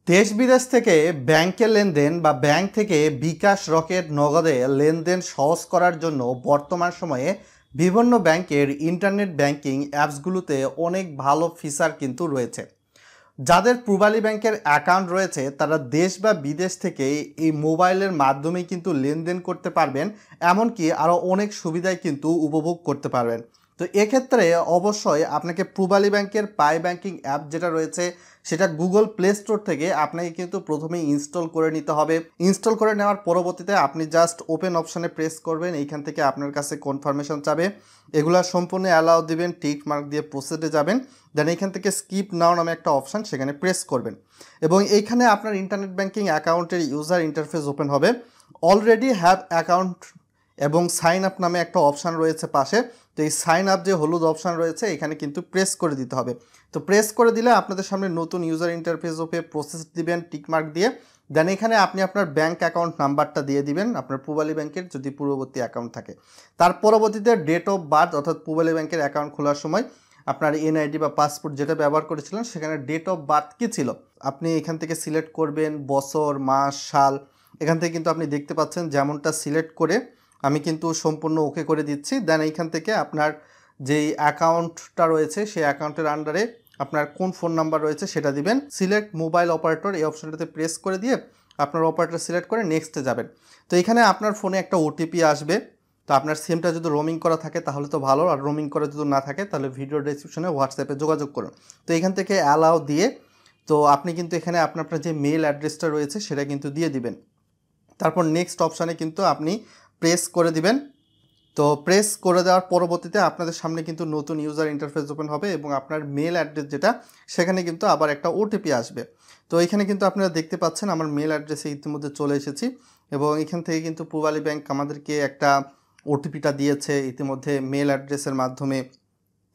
দেশ বিদেশ থেকে ব্যাংকের লেনদেন বা ব্যাংক থেকে বিকাশ রকেট নগদে লেনদেন সহজ করার জন্য বর্তমান সময়ে বিভিন্ন ব্যাংকের ইন্টারনেট ব্যাংকিং অ্যাপসগুলোতে অনেক ভালো ফিচার কিন্তু রয়েছে। যাদের পূবালী ব্যাংকের অ্যাকাউন্ট রয়েছে তারা দেশ বা বিদেশ থেকে এই মোবাইলের মাধ্যমে কিন্তু লেনদেন করতে পারবেন, এমনকি আরও অনেক সুবিধাই কিন্তু উপভোগ করতে পারবেন। তো এক্ষেত্রে অবশ্যই আপনাকে পূবালী ব্যাংকের পাই ব্যাংকিং অ্যাপ যেটা রয়েছে সেটা গুগল প্লে স্টোর থেকে আপনাকে কিন্তু প্রথমেই ইনস্টল করে নিতে হবে। ইনস্টল করে নেওয়ার পরবর্তীতে আপনি জাস্ট ওপেন অপশানে প্রেস করবেন, এইখান থেকে আপনার কাছে কনফার্মেশন চাবে, এগুলা সম্পূর্ণ অ্যালাউ দিবেন, টিক মার্ক দিয়ে প্রসেসে যাবেন, দেন এইখান থেকে স্কিপ নাও নামে একটা অপশান সেখানে প্রেস করবেন এবং এইখানে আপনার ইন্টারনেট ব্যাংকিং অ্যাকাউন্টের ইউজার ইন্টারফেস ওপেন হবে। অলরেডি হ্যাভ অ্যাকাউন্ট এবং সাইন আপ নামে একটা অপশান রয়েছে পাশে, তো এই সাইন আপ যে হলুদ অপশান রয়েছে এখানে কিন্তু প্রেস করে দিতে হবে। তো প্রেস করে দিলে আপনাদের সামনে নতুন ইউজার ইন্টারফেস ওপে প্রসেস দিবেন টিকমার্ক দিয়ে, দেন এখানে আপনি আপনার ব্যাঙ্ক অ্যাকাউন্ট নাম্বারটা দিয়ে দিবেন আপনার পূবালী ব্যাংকের যদি পূর্ববর্তী অ্যাকাউন্ট থাকে। তার পরবর্তীতে ডেট অফ বার্থ অর্থাৎ পূবালী ব্যাংকের অ্যাকাউন্ট খোলার সময় আপনার এনআইডি বা পাসপোর্ট যেটা ব্যবহার করেছিলেন সেখানে ডেট অফ বার্থ কী ছিল আপনি এখান থেকে সিলেক্ট করবেন, বছর, মাস, সাল এখান থেকে কিন্তু আপনি দেখতে পাচ্ছেন যেমনটা সিলেক্ট করে আমি কিন্তু সম্পূর্ণ ওকে করে দিচ্ছি। দেন এইখান থেকে আপনার যেই অ্যাকাউন্টটা রয়েছে সেই অ্যাকাউন্টের আন্ডারে আপনার কোন ফোন নাম্বার রয়েছে সেটা দিবেন। সিলেক্ট মোবাইল অপারেটর এই অপশনটাতে প্রেস করে দিয়ে আপনার অপারেটর সিলেক্ট করে নেক্সটে যাবেন। তো এখানে আপনার ফোনে একটা ওটিপি আসবে, তো আপনার সিমটা যদি রোমিং করা থাকে তাহলে তো ভালো, আর রোমিং করা যদি না থাকে তাহলে ভিডিও ডেসক্রিপশনে হোয়াটসঅ্যাপে যোগাযোগ করুন। তো এখান থেকে অ্যালাউ দিয়ে তো আপনি কিন্তু এখানে আপনার যে মেল অ্যাড্রেসটা রয়েছে সেটা কিন্তু দিয়ে দিবেন। তারপর নেক্সট অপশানে কিন্তু আপনি প্রেস করে দিবেন। তো প্রেস করে দেওয়ার পরবর্তীতে আপনাদের সামনে কিন্তু নতুন ইউজার ইন্টারফেস ওপেন হবে এবং আপনার মেল অ্যাড্রেস যেটা সেখানে কিন্তু আবার একটা ওটিপি আসবে। তো এখানে কিন্তু আপনারা দেখতে পাচ্ছেন আমার মেল অ্যাড্রেসে ইতিমধ্যে চলে এসেছি এবং এখান থেকে কিন্তু পূবালী ব্যাংক আমাদেরকে একটা ওটিপিটা দিয়েছে ইতিমধ্যে মেল অ্যাড্রেসের মাধ্যমে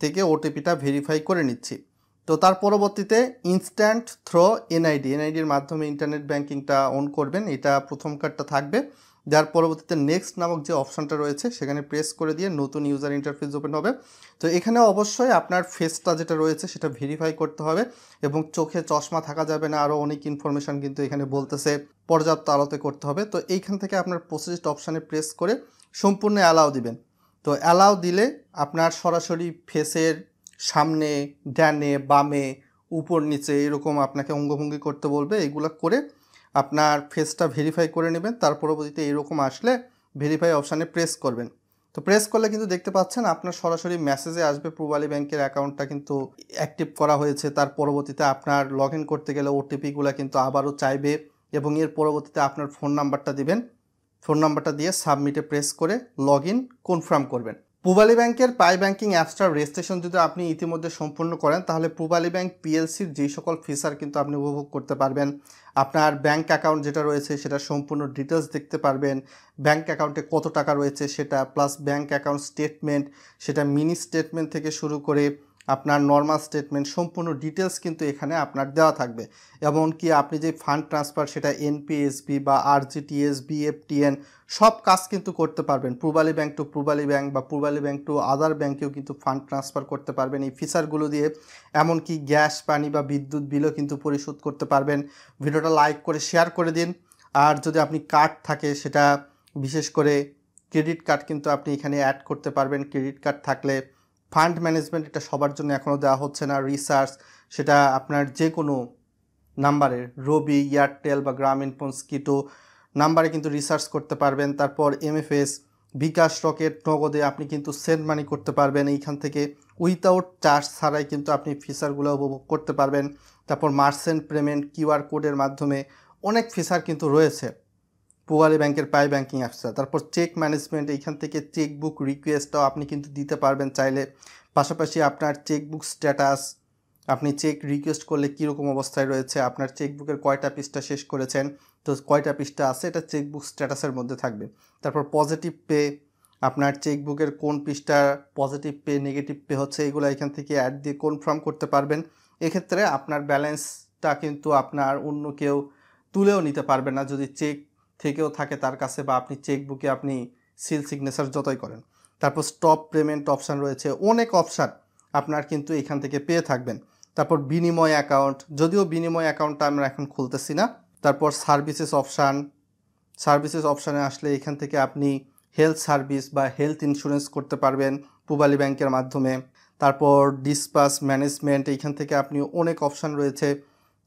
থেকে ওটিপিটা ভেরিফাই করে নিচ্ছি। তো তার পরবর্তীতে ইনস্ট্যান্ট থ্রো এনআইডির মাধ্যমে ইন্টারনেট ব্যাংকিংটা অন করবেন, এটা প্রথম কার্ডটা থাকবে। যার পরবর্তীতে নেক্সট নামক যে অপশানটা রয়েছে সেখানে প্রেস করে দিয়ে নতুন ইউজার ইন্টারফেস ওপেন হবে। তো এখানে অবশ্যই আপনার ফেসটা যেটা রয়েছে সেটা ভেরিফাই করতে হবে এবং চোখে চশমা থাকা যাবে না, আরও অনেক ইনফরমেশান কিন্তু এখানে বলতেছে, পর্যাপ্ত আলোতে করতে হবে। তো এইখান থেকে আপনার প্রসেসড অপশানে প্রেস করে সম্পূর্ণ অ্যালাউ দিবেন। তো অ্যালাউ দিলে আপনার সরাসরি ফেসের সামনে, ডানে, বামে, উপর নিচে এরকম আপনাকে অঙ্গভঙ্গি করতে বলবে, এগুলো করে আপনার ফেসটা ভেরিফাই করে নেবেন। তার পরবর্তীতে এরকম আসলে ভেরিফাই অপশানে প্রেস করবেন। তো প্রেস করলে কিন্তু দেখতে পাচ্ছেন আপনার সরাসরি মেসেজে আসবে পূবালী ব্যাংকের অ্যাকাউন্টটা কিন্তু অ্যাক্টিভ করা হয়েছে। তার পরবর্তীতে আপনার লগ ইন করতে গেলে ওটিপিগুলো কিন্তু আবারও চাইবে এবং এর পরবর্তীতে আপনার ফোন নাম্বারটা দিবেন। ফোন নাম্বারটা দিয়ে সাবমিটে প্রেস করে লগ ইন কনফার্ম করবেন। পূবালী ব্যাংকের পাই ব্যাংকিং অ্যাপসটার রেজিস্ট্রেশন যদি আপনি ইতিমধ্যে সম্পূর্ণ করেন তাহলে পূবালী ব্যাংক পিএলসির যেই সকল ফিচার কিন্তু আপনি উপভোগ করতে পারবেন। আপনার ব্যাংক অ্যাকাউন্ট যেটা রয়েছে সেটা সম্পূর্ণ ডিটেলস দেখতে পারবেন, ব্যাংক অ্যাকাউন্টে কত টাকা রয়েছে সেটা, প্লাস ব্যাংক অ্যাকাউন্ট স্টেটমেন্ট, সেটা মিনি স্টেটমেন্ট থেকে শুরু করে আপনার নর্মাল স্টেটমেন্ট সম্পূর্ণ ডিটেলস কিন্তু এখানে আপনার দেওয়া থাকবে। এমনকি আপনি যে ফান্ড ট্রান্সফার সেটা এনপিএসবি বা আরজিটিএস, বিএফটিএন সব কাজ কিন্তু করতে পারবেন। Pubali bank to Pubali bank বা পূবালী ব্যাংক টু আদার ব্যাংকেও কিন্তু ফান্ড ট্রান্সফার করতে পারবেন এই ফিচারগুলো দিয়ে। এমনকি গ্যাস, পানি বা বিদ্যুৎ বিলও কিন্তু পরিশোধ করতে পারবেন। ভিডিওটা লাইক করে শেয়ার করে দিন। আর যদি আপনি কার্ড থাকে সেটা বিশেষ করে ক্রেডিট কার্ড কিন্তু আপনি এখানে অ্যাড করতে পারবেন। ক্রেডিট কার্ড থাকলে ফান্ড ম্যানেজমেন্ট এটা সবার জন্য এখনও দেওয়া হচ্ছে না। রিসার্চ সেটা আপনার যে কোনো নাম্বারে, রবি, এয়ারটেল বা গ্রামীণ ফোন, স্কিটো নাম্বারে কিন্তু রিসার্চ করতে পারবেন। তারপর এমএফএস, বিকাশ রকেট নগদে আপনি কিন্তু সেন্ড মানি করতে পারবেন এইখান থেকে উইথাউট চার্জ ছাড়াই কিন্তু আপনি ফিচারগুলো উপভোগ করতে পারবেন। তারপর মার্চেন্ট পেমেন্ট, কিউআর কোডের মাধ্যমে অনেক ফিচার কিন্তু রয়েছে পূবালী ব্যাংকের পাই ব্যাংকিং অ্যাপসটা। তারপর চেক ম্যানেজমেন্ট, এইখান থেকে চেকবুক রিকোয়েস্টটাও আপনি কিন্তু দিতে পারবেন চাইলে। পাশাপাশি আপনার চেকবুক স্ট্যাটাস, আপনি চেক রিকোয়েস্ট করলে কীরকম অবস্থায় রয়েছে, আপনার চেকবুকের কয়টা পৃষ্ঠা শেষ করেছেন, তো কয়টা পৃষ্ঠা আছে এটা চেকবুক স্ট্যাটাসের মধ্যে থাকবে। তারপর পজিটিভ পে, আপনার চেকবুকের কোন পৃষ্ঠা পজিটিভ পে, নেগেটিভ পে হচ্ছে, এগুলো এখান থেকে অ্যাড দিয়ে কনফার্ম করতে পারবেন। এক্ষেত্রে আপনার ব্যালেন্সটা কিন্তু আপনার অন্য কেউ তুলেও নিতে পারবে না যদি চেক থেকেও থাকে তার কাছে, বা আপনি চেকবুকে আপনি সিল সিগনেচার যতই করেন। তারপর স্টপ পেমেন্ট অপশান রয়েছে, অনেক অপশান আপনার কিন্তু এখান থেকে পেয়ে থাকবেন। তারপর বিনিময় অ্যাকাউন্ট, যদিও বিনিময় অ্যাকাউন্টটা আমরা এখন খুলতেছি না। তারপর সার্ভিসেস অপশানে আসলে এখান থেকে আপনি হেলথ সার্ভিস বা হেলথ ইন্স্যুরেন্স করতে পারবেন পূবালী ব্যাংকের মাধ্যমে। তারপর ডিসপাস ম্যানেজমেন্ট, এইখান থেকে আপনি অনেক অপশান রয়েছে।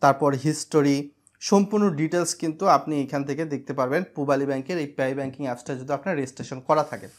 তারপর হিস্টোরি, সম্পূর্ণ ডিটেলস কিন্তু আপনি এখান থেকে দেখতে পারবেন পূবালী ব্যাংকের এই পে ব্যাংকিং অ্যাপসটা যদি আপনার রেজিস্ট্রেশন করা থাকে।